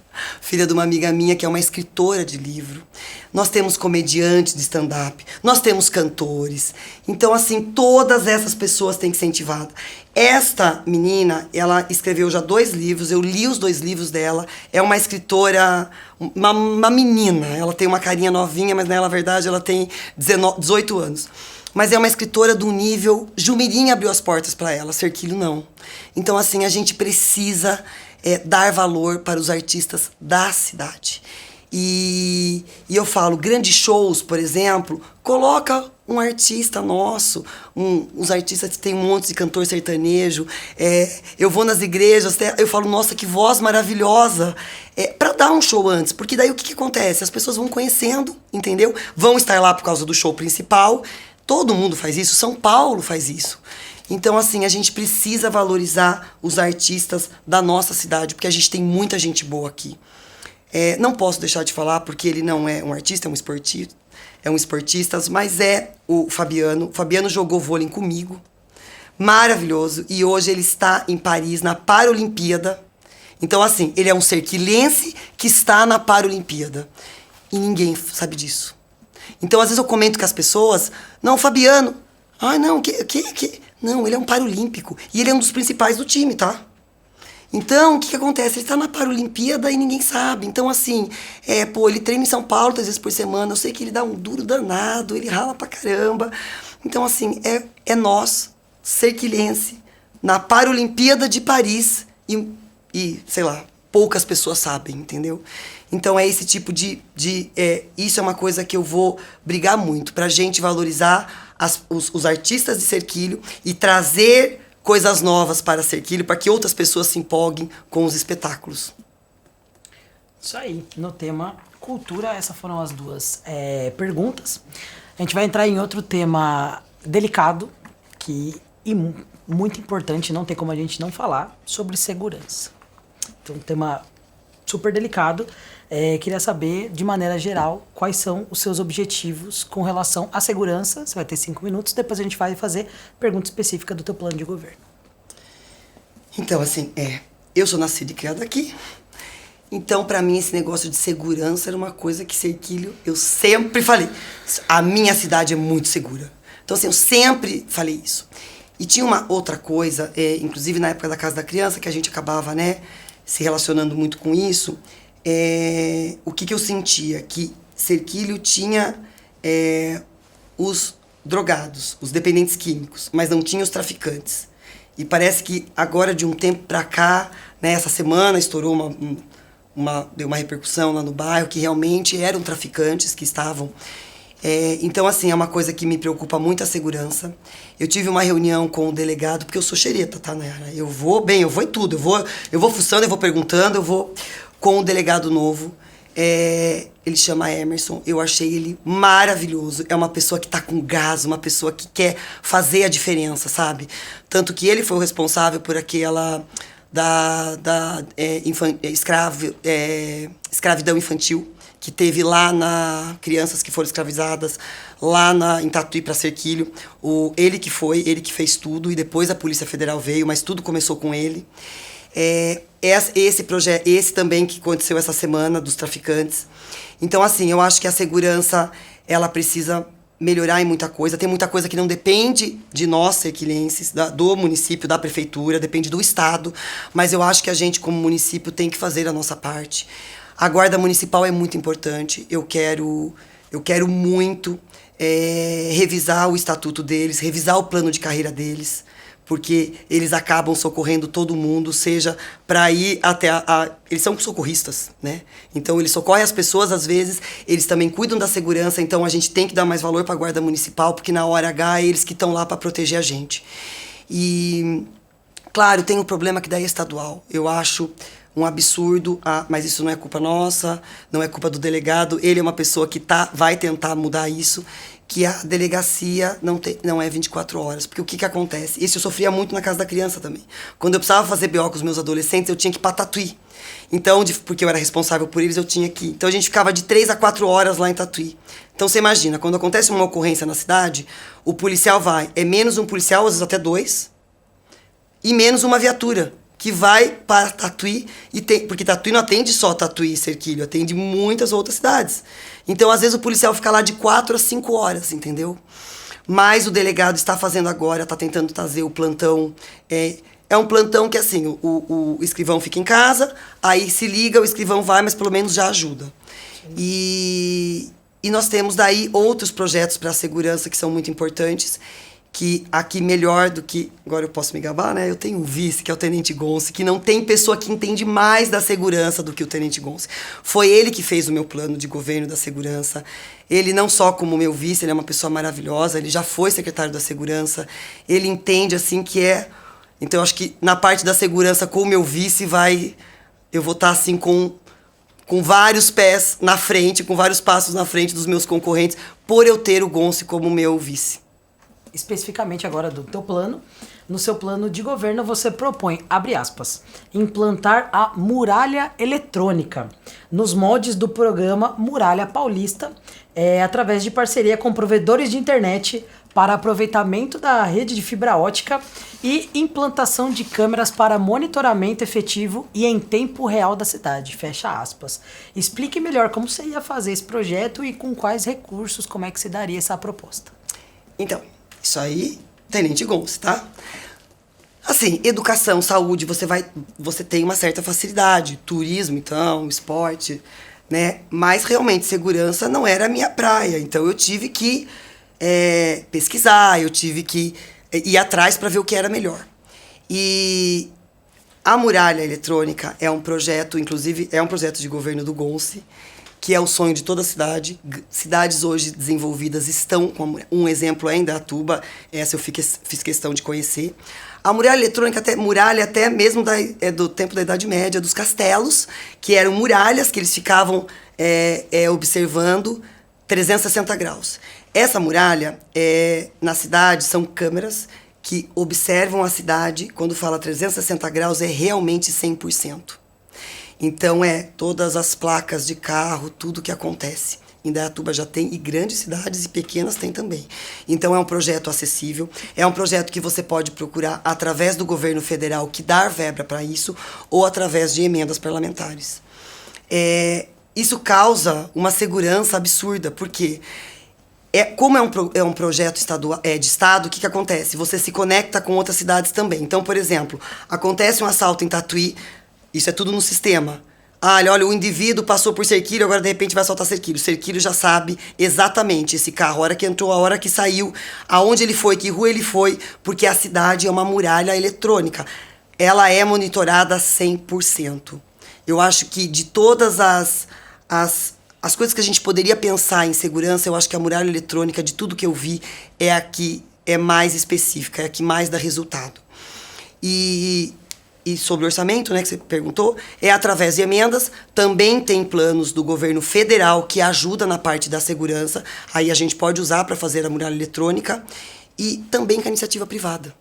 filha de uma amiga minha que é uma escritora de livro. Nós temos comediantes de stand-up, nós temos cantores. Então, assim, todas essas pessoas têm que ser incentivadas. Esta menina, ela escreveu já 2 livros, eu li os 2 livros dela. É uma escritora, uma menina. Ela tem uma carinha novinha, mas na verdade ela tem 18 anos. Mas é uma escritora do nível... Jumirim abriu as portas para ela, Serquilho não. Então, assim, a gente precisa dar valor para os artistas da cidade. E eu falo, grandes shows, por exemplo, coloca um artista nosso, os artistas que tem um monte de cantor sertanejo, eu vou nas igrejas, eu falo, nossa, que voz maravilhosa, para dar um show antes, porque daí o que acontece? As pessoas vão conhecendo, entendeu? Vão estar lá por causa do show principal, todo mundo faz isso, São Paulo faz isso. Então, assim, a gente precisa valorizar os artistas da nossa cidade, porque a gente tem muita gente boa aqui. Não posso deixar de falar, porque ele não é um artista, é um esportista, mas é o Fabiano. O Fabiano jogou vôlei comigo, maravilhoso, e hoje ele está em Paris, na Paralimpíada. Então, assim, ele é um serquilense que está na Paralimpíada. E ninguém sabe disso. Então, às vezes eu comento com as pessoas, não, Fabiano, não, não, ele é um paralímpico, e ele é um dos principais do time, tá? Então, o que acontece? Ele tá na Paralimpíada e ninguém sabe. Então, assim, ele treina em São Paulo 3 vezes por semana. Eu sei que ele dá um duro danado, ele rala pra caramba. Então, assim, nós, serquilense, na Paralimpíada de Paris e, sei lá, poucas pessoas sabem, entendeu? Então, é esse tipo isso é uma coisa que eu vou brigar muito, pra gente valorizar os artistas de Serquilho e trazer coisas novas para Serquilho, para que outras pessoas se empolguem com os espetáculos. Isso aí, no tema cultura, essas foram as 2 perguntas. A gente vai entrar em outro tema delicado, e muito importante, não tem como a gente não falar, sobre segurança. Então, um tema super delicado. Queria saber, de maneira geral, quais são os seus objetivos com relação à segurança. Você vai ter 5 minutos, depois a gente vai fazer pergunta específica do teu plano de governo. Então, assim, eu sou nascida e criada aqui. Então, pra mim, esse negócio de segurança era uma coisa que Serquilho, eu sempre falei. A minha cidade é muito segura. Então, assim, eu sempre falei isso. E tinha uma outra coisa, inclusive na época da Casa da Criança, que a gente acabava, se relacionando muito com isso. O que eu sentia? Que Serquilho tinha os drogados, os dependentes químicos, mas não tinha os traficantes. E parece que agora, de um tempo pra cá, essa semana estourou deu uma repercussão lá no bairro, que realmente eram traficantes que estavam. Então, assim, é uma coisa que me preocupa muito, a segurança. Eu tive uma reunião com o delegado, porque eu sou xereta, tá, Nayara? Eu vou em tudo. Eu vou fuçando, eu vou perguntando, eu vou com o delegado novo. Ele chama Emerson, eu achei ele maravilhoso. É uma pessoa que tá com gás, uma pessoa que quer fazer a diferença, sabe? Tanto que ele foi o responsável por aquela escravidão infantil, que teve lá crianças que foram escravizadas lá em Tatuí para Serquilho. Ele que fez tudo, e depois a Polícia Federal veio, mas tudo começou com ele. Esse projeto, esse também que aconteceu essa semana, dos traficantes. Então, assim, eu acho que a segurança, ela precisa melhorar em muita coisa. Tem muita coisa que não depende de nós, serquilenses, do município, da prefeitura, depende do Estado. Mas eu acho que a gente, como município, tem que fazer a nossa parte. A Guarda Municipal é muito importante. Eu quero muito revisar o estatuto deles, revisar o plano de carreira deles, porque eles acabam socorrendo todo mundo, seja para ir até eles são socorristas, né? Então, eles socorrem as pessoas, às vezes, eles também cuidam da segurança, então a gente tem que dar mais valor para a Guarda Municipal, porque na hora H é eles que estão lá para proteger a gente. E, claro, tem um problema que daí é estadual. Eu acho um absurdo, mas isso não é culpa nossa, não é culpa do delegado, ele é uma pessoa que vai tentar mudar isso, que a delegacia não é 24 horas. Porque o que acontece? Isso eu sofria muito na Casa da Criança também. Quando eu precisava fazer BO com os meus adolescentes, eu tinha que ir para Tatuí. Então, porque eu era responsável por eles, eu tinha que ir. Então, a gente ficava de 3 a 4 horas lá em Tatuí. Então, você imagina, quando acontece uma ocorrência na cidade, o policial vai. É menos um policial, às vezes até 2, e menos uma viatura, que vai para Tatuí, porque Tatuí não atende só Tatuí e Serquilho, atende muitas outras cidades. Então, às vezes, o policial fica lá de 4 a 5 horas, entendeu? Mas o delegado está fazendo agora, está tentando trazer o plantão. É um plantão que, assim, o escrivão fica em casa, aí se liga, o escrivão vai, mas pelo menos já ajuda. E nós temos daí outros projetos para a segurança que são muito importantes, que aqui melhor do que... Agora eu posso me gabar, né? Eu tenho um vice, que é o Tenente Gonce, que não tem pessoa que entende mais da segurança do que o Tenente Gonce. Foi ele que fez o meu plano de governo da segurança. Ele não só como meu vice, ele é uma pessoa maravilhosa, ele já foi secretário da segurança. Ele entende, assim, que é... Então, eu acho que na parte da segurança, com o meu vice, eu vou estar, assim, com vários pés na frente, com vários passos na frente dos meus concorrentes, por eu ter o Gonce como meu vice. Especificamente agora do teu plano, no seu plano de governo você propõe, abre aspas, implantar a muralha eletrônica nos moldes do programa Muralha Paulista, através de parceria com provedores de internet para aproveitamento da rede de fibra ótica e implantação de câmeras para monitoramento efetivo e em tempo real da cidade, fecha aspas. Explique melhor como você ia fazer esse projeto e com quais recursos, como é que se daria essa proposta. Então, isso aí, Tenente Gonce, tá? Assim, educação, saúde, você tem uma certa facilidade. Turismo, então, esporte, né? Mas, realmente, segurança não era a minha praia. Então, eu tive que pesquisar, eu tive que ir atrás para ver o que era melhor. E a muralha eletrônica é um projeto, inclusive, é um projeto de governo do Gonce, que é o sonho de toda a cidade. Cidades hoje desenvolvidas estão com um exemplo é Indaiatuba, essa eu fiz questão de conhecer. A muralha eletrônica, muralha até mesmo do tempo da Idade Média, dos castelos, que eram muralhas que eles ficavam observando 360 graus. Essa muralha, na cidade, são câmeras que observam a cidade. Quando fala 360 graus, é realmente 100%. Então, todas as placas de carro, tudo que acontece. Indaiatuba já tem, e grandes cidades e pequenas tem também. Então, é um projeto acessível, é um projeto que você pode procurar através do governo federal, que dá verba para isso, ou através de emendas parlamentares. Isso causa uma segurança absurda, porque... como é um projeto de Estado, o que acontece? Você se conecta com outras cidades também. Então, por exemplo, acontece um assalto em Tatuí, isso é tudo no sistema. Olha, o indivíduo passou por Serquilho, agora de repente vai assaltar Serquilho. Serquilho já sabe exatamente esse carro, a hora que entrou, a hora que saiu, aonde ele foi, que rua ele foi, porque a cidade é uma muralha eletrônica. Ela é monitorada 100%. Eu acho que de todas as coisas que a gente poderia pensar em segurança, eu acho que a muralha eletrônica, de tudo que eu vi, é a que é mais específica, é a que mais dá resultado. E sobre o orçamento, né, que você perguntou, é através de emendas. Também tem planos do governo federal que ajuda na parte da segurança. Aí a gente pode usar para fazer a muralha eletrônica. E também com a iniciativa privada.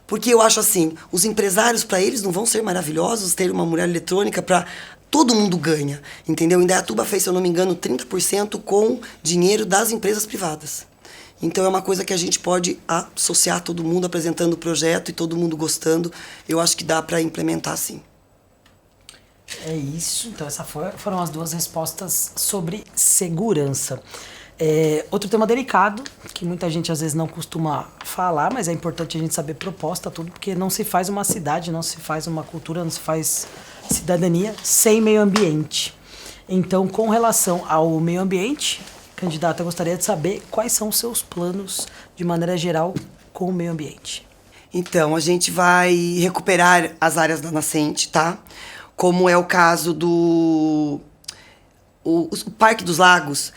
Porque eu acho assim, os empresários, para eles, não vão ser maravilhosos ter uma muralha eletrônica para... Todo mundo ganha, entendeu? Indaiatuba fez, se eu não me engano, 30% com dinheiro das empresas privadas. Então, é uma coisa que a gente pode associar todo mundo apresentando o projeto e todo mundo gostando. Eu acho que dá para implementar, sim. É isso. Então, essas foram as duas respostas sobre segurança. Outro tema delicado, que muita gente às vezes não costuma falar, mas é importante a gente saber proposta, tudo, porque não se faz uma cidade, não se faz uma cultura, não se faz cidadania sem meio ambiente. Então, com relação ao meio ambiente, candidata, eu gostaria de saber quais são os seus planos, de maneira geral, com o meio ambiente. Então, a gente vai recuperar as áreas da nascente, tá? Como é o caso do... O Parque dos Lagos,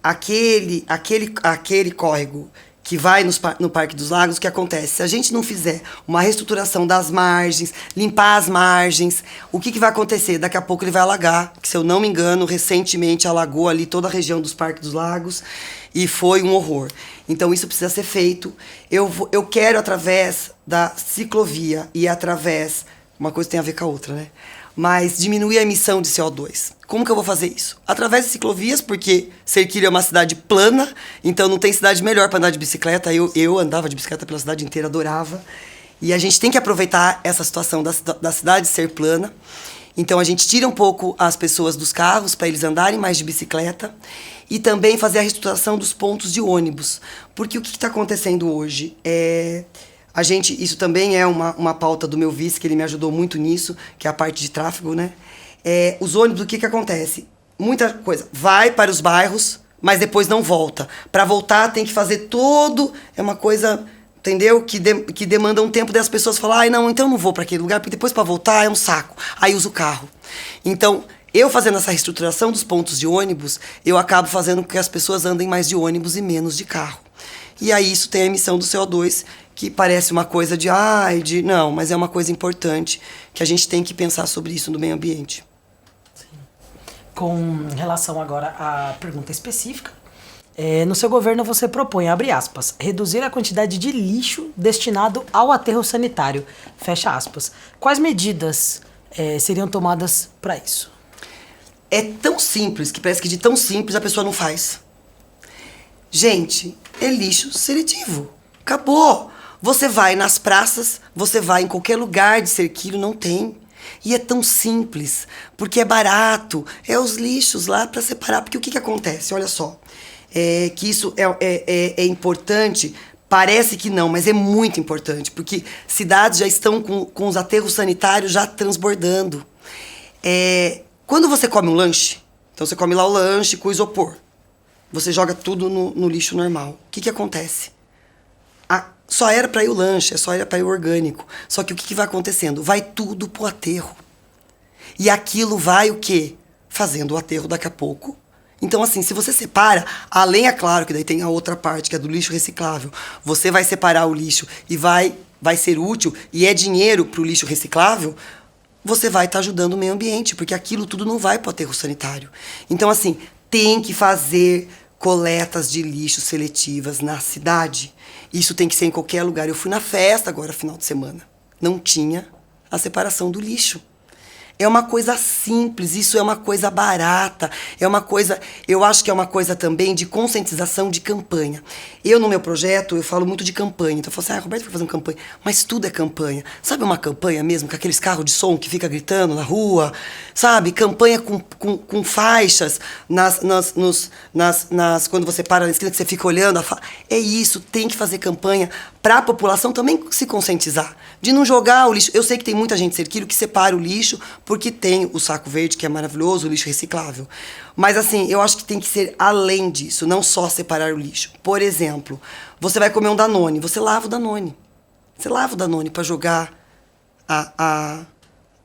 aquele córrego que vai no Parque dos Lagos, o que acontece? Se a gente não fizer uma reestruturação das margens, limpar as margens, o que vai acontecer? Daqui a pouco ele vai alagar, que se eu não me engano, recentemente alagou ali toda a região dos Parques dos Lagos e foi um horror. Então isso precisa ser feito. Eu quero, através da ciclovia e através... Uma coisa tem a ver com a outra, né? Mas diminuir a emissão de CO2. Como que eu vou fazer isso? Através de ciclovias, porque Serquilho é uma cidade plana, então não tem cidade melhor para andar de bicicleta. Eu andava de bicicleta pela cidade inteira, adorava. E a gente tem que aproveitar essa situação da cidade ser plana. Então a gente tira um pouco as pessoas dos carros para eles andarem mais de bicicleta e também fazer a reestruturação dos pontos de ônibus. Porque o que está acontecendo hoje? Isso também é uma pauta do meu vice, que ele me ajudou muito nisso, que é a parte de tráfego, né? Os ônibus, o que acontece? Muita coisa, vai para os bairros, mas depois não volta. Para voltar tem que fazer todo, é uma coisa, entendeu? Que demanda um tempo das pessoas falar, não, então eu não vou para aquele lugar, porque depois para voltar é um saco. Aí uso o carro. Então, eu fazendo essa reestruturação dos pontos de ônibus, eu acabo fazendo com que as pessoas andem mais de ônibus e menos de carro. E aí isso tem a emissão do CO2, que parece uma coisa não, mas é uma coisa importante, que a gente tem que pensar sobre isso no meio ambiente. Com relação agora à pergunta específica, no seu governo você propõe, abre aspas, reduzir a quantidade de lixo destinado ao aterro sanitário, fecha aspas. Quais medidas seriam tomadas para isso? É tão simples, que parece que de tão simples a pessoa não faz. Gente, é lixo seletivo. Acabou. Você vai nas praças, você vai em qualquer lugar de cerquilho, não tem. E é tão simples, porque é barato, é os lixos lá para separar. Porque o que acontece? Olha só, que isso é importante, parece que não, mas é muito importante, porque cidades já estão com os aterros sanitários já transbordando. Quando você come um lanche, então você come lá o lanche com isopor, você joga tudo no lixo normal. O que acontece? Só era para ir o lanche, só era para ir o orgânico. Só que o que vai acontecendo? Vai tudo pro aterro. E aquilo vai o quê? Fazendo o aterro daqui a pouco. Então, assim, se você separa, além, é claro, que daí tem a outra parte, que é do lixo reciclável. Você vai separar o lixo e vai ser útil, e é dinheiro pro lixo reciclável, você vai estar ajudando o meio ambiente, porque aquilo tudo não vai pro aterro sanitário. Então, assim, tem que fazer coletas de lixo seletivas na cidade. Isso tem que ser em qualquer lugar. Eu fui na festa agora, final de semana. Não tinha a separação do lixo. É uma coisa simples, isso é uma coisa barata, eu acho que é uma coisa também de conscientização de campanha. No meu projeto, eu falo muito de campanha. Então eu falo assim, Roberto vai fazer uma campanha. Mas tudo é campanha. Sabe uma campanha mesmo, com aqueles carros de som que fica gritando na rua? Sabe? Campanha com faixas quando você para na esquina, que você fica olhando. É isso, tem que fazer campanha para a população também se conscientizar. De não jogar o lixo. Eu sei que tem muita gente cerquilho que separa o lixo, porque tem o saco verde, que é maravilhoso, o lixo reciclável. Mas, assim, eu acho que tem que ser além disso, não só separar o lixo. Por exemplo, você vai comer um Danone, você lava o Danone. Você lava o Danone para jogar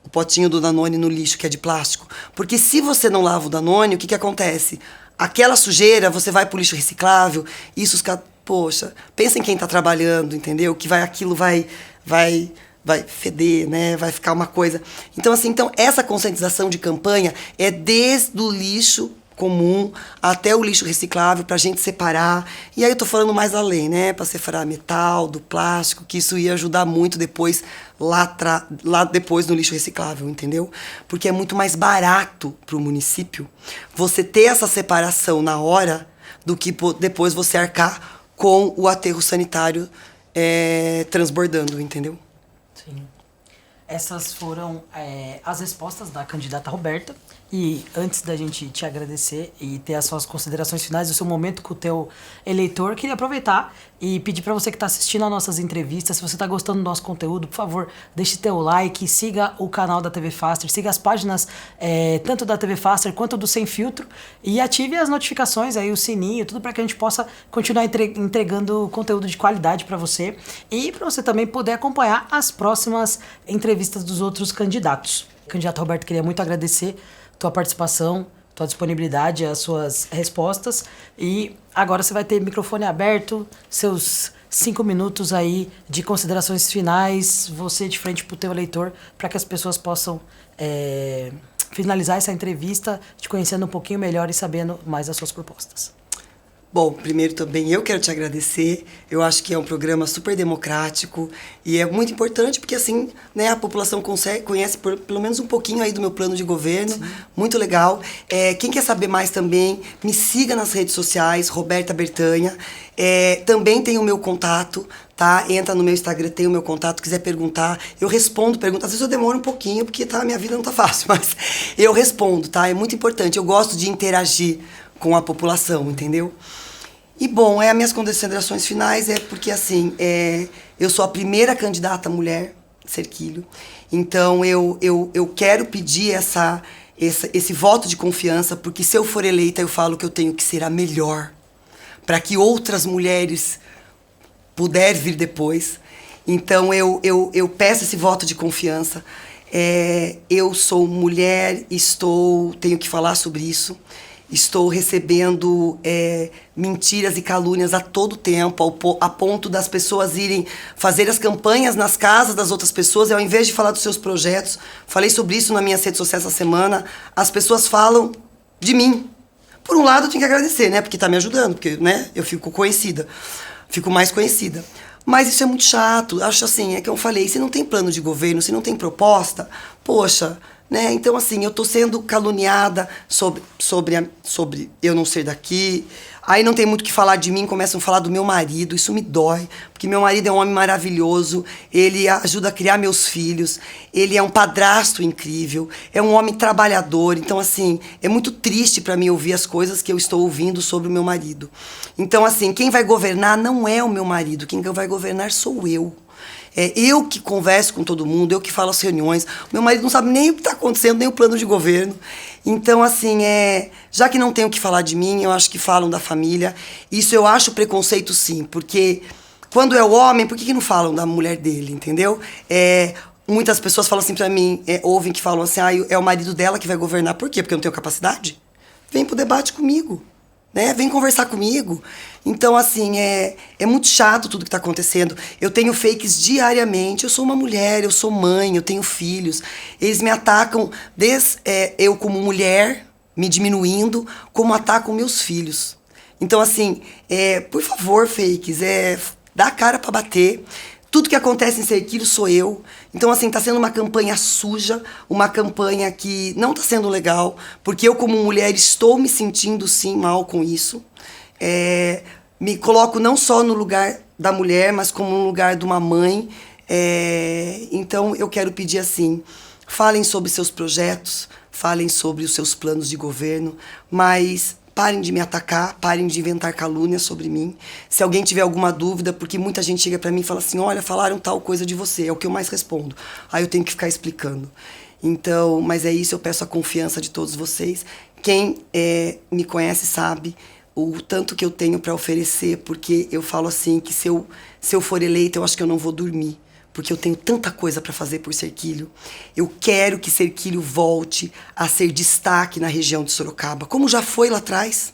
o potinho do Danone no lixo, que é de plástico. Porque se você não lava o Danone, o que acontece? Aquela sujeira, você vai pro lixo reciclável, isso, poxa, pensa em quem tá trabalhando, entendeu? Que aquilo vai feder, né? Vai ficar uma coisa. Então, assim, essa conscientização de campanha é desde o lixo comum até o lixo reciclável, pra gente separar. E aí eu tô falando mais além, né? Pra separar metal do plástico, que isso ia ajudar muito depois, lá depois no lixo reciclável, entendeu? Porque é muito mais barato pro município você ter essa separação na hora do que depois você arcar com o aterro sanitário transbordando, entendeu? Sim. Essas foram as respostas da candidata Roberta. E antes da gente te agradecer e ter as suas considerações finais, o seu momento com o teu eleitor, queria aproveitar e pedir para você que está assistindo as nossas entrevistas, se você está gostando do nosso conteúdo, por favor, deixe teu like, siga o canal da TV Faster, siga as páginas tanto da TV Faster quanto do Sem Filtro e ative as notificações, aí o sininho, tudo para que a gente possa continuar entregando conteúdo de qualidade para você e para você também poder acompanhar as próximas entrevistas dos outros candidatos. Candidato Roberto, queria muito agradecer tua participação, tua disponibilidade, as suas respostas. E agora você vai ter microfone aberto, seus 5 minutos aí de considerações finais, você de frente pro teu eleitor, para que as pessoas possam finalizar essa entrevista te conhecendo um pouquinho melhor e sabendo mais das suas propostas. Bom, primeiro também eu quero te agradecer. Eu acho que é um programa super democrático e é muito importante porque assim, né, a população conhece pelo menos um pouquinho aí do meu plano de governo. Sim. Muito legal. Quem quer saber mais também, me siga nas redes sociais, Roberta Bertanha. Também tem o meu contato, tá? Entra no meu Instagram, tem o meu contato, quiser perguntar, eu respondo perguntas. Às vezes eu demoro um pouquinho, porque minha vida não tá fácil, mas eu respondo, tá? É muito importante, eu gosto de interagir com a população, entendeu? E, bom, as minhas considerações finais porque, assim, eu sou a primeira candidata mulher Serquilho, então eu quero pedir esse voto de confiança, porque se eu for eleita, eu falo que eu tenho que ser a melhor, para que outras mulheres puderem vir depois. Então eu peço esse voto de confiança. Eu sou mulher, tenho que falar sobre isso. Estou recebendo mentiras e calúnias a todo tempo, a ponto das pessoas irem fazer as campanhas nas casas das outras pessoas, e ao invés de falar dos seus projetos, falei sobre isso nas minhas redes sociais essa semana, as pessoas falam de mim. Por um lado, eu tenho que agradecer, né? Porque tá me ajudando, porque, né, eu fico conhecida, fico mais conhecida. Mas isso é muito chato. Acho assim, que eu falei, se não tem plano de governo, se não tem proposta, poxa, né? Então, assim, eu tô sendo caluniada sobre eu não ser daqui. Aí não tem muito o que falar de mim, começam a falar do meu marido. Isso me dói, porque meu marido é um homem maravilhoso, ele ajuda a criar meus filhos, ele é um padrasto incrível, é um homem trabalhador. Então, assim, é muito triste para mim ouvir as coisas que eu estou ouvindo sobre o meu marido. Então, assim, quem vai governar não é o meu marido, quem vai governar sou eu. É eu que converso com todo mundo, eu que falo as reuniões. Meu marido não sabe nem o que está acontecendo, nem o plano de governo. Então, assim, já que não tem o que falar de mim, eu acho que falam da família. Isso eu acho preconceito, sim, porque quando é o homem, por que não falam da mulher dele, entendeu? Muitas pessoas falam assim pra mim, ouvem que falam assim, é o marido dela que vai governar. Por quê? Porque eu não tenho capacidade? Vem pro debate comigo. Né? Vem conversar comigo. Então, assim, é muito chato tudo que está acontecendo. Eu tenho fakes diariamente. Eu sou uma mulher, eu sou mãe, eu tenho filhos. Eles me atacam, eu como mulher, me diminuindo, como atacam meus filhos. Então, assim, por favor, fakes, dá a cara para bater. Tudo que acontece em Serquilho sou eu. Então, assim, tá sendo uma campanha suja, uma campanha que não tá sendo legal, porque eu, como mulher, estou me sentindo, sim, mal com isso. Me coloco não só no lugar da mulher, mas como no lugar de uma mãe. Então, eu quero pedir assim, falem sobre seus projetos, falem sobre os seus planos de governo, mas parem de me atacar, parem de inventar calúnias sobre mim. Se alguém tiver alguma dúvida, porque muita gente chega pra mim e fala assim, olha, falaram tal coisa de você, é o que eu mais respondo. Aí eu tenho que ficar explicando. Então, mas é isso, eu peço a confiança de todos vocês. Quem me conhece sabe o tanto que eu tenho para oferecer, porque eu falo assim, que se eu for eleita, eu acho que eu não vou dormir, porque eu tenho tanta coisa para fazer por Serquilho. Eu quero que Serquilho volte a ser destaque na região de Sorocaba, como já foi lá atrás.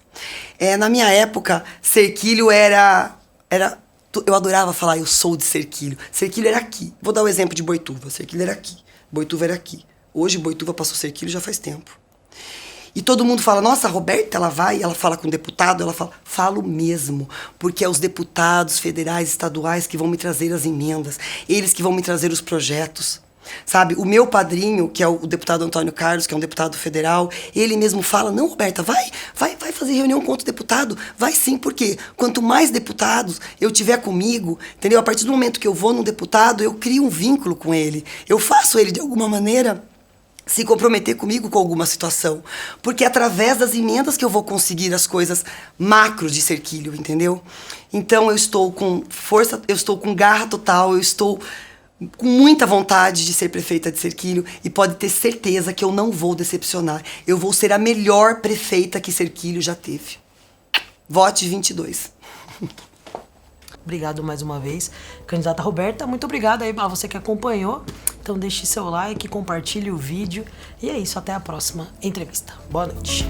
Na minha época, Serquilho eu adorava falar, eu sou de Serquilho. Serquilho era aqui. Vou dar o exemplo de Boituva. Serquilho era aqui. Boituva era aqui. Hoje, Boituva passou Serquilho já faz tempo. E todo mundo fala, nossa, a Roberta, ela fala com o deputado, ela fala, falo mesmo, porque é os deputados federais, estaduais que vão me trazer as emendas, eles que vão me trazer os projetos, sabe? O meu padrinho, que é o deputado Antônio Carlos, que é um deputado federal, ele mesmo fala, não, Roberta, vai fazer reunião com outro deputado, vai sim, porque quanto mais deputados eu tiver comigo, entendeu? A partir do momento que eu vou num deputado, eu crio um vínculo com ele, eu faço ele de alguma maneira se comprometer comigo com alguma situação. Porque é através das emendas que eu vou conseguir as coisas macro de Serquilho, entendeu? Então eu estou com força, eu estou com garra total, eu estou com muita vontade de ser prefeita de Serquilho e pode ter certeza que eu não vou decepcionar. Eu vou ser a melhor prefeita que Serquilho já teve. Vote 22. Obrigado mais uma vez, candidata Roberta. Muito obrigado aí a você que acompanhou. Então deixe seu like, compartilhe o vídeo. E é isso, até a próxima entrevista. Boa noite.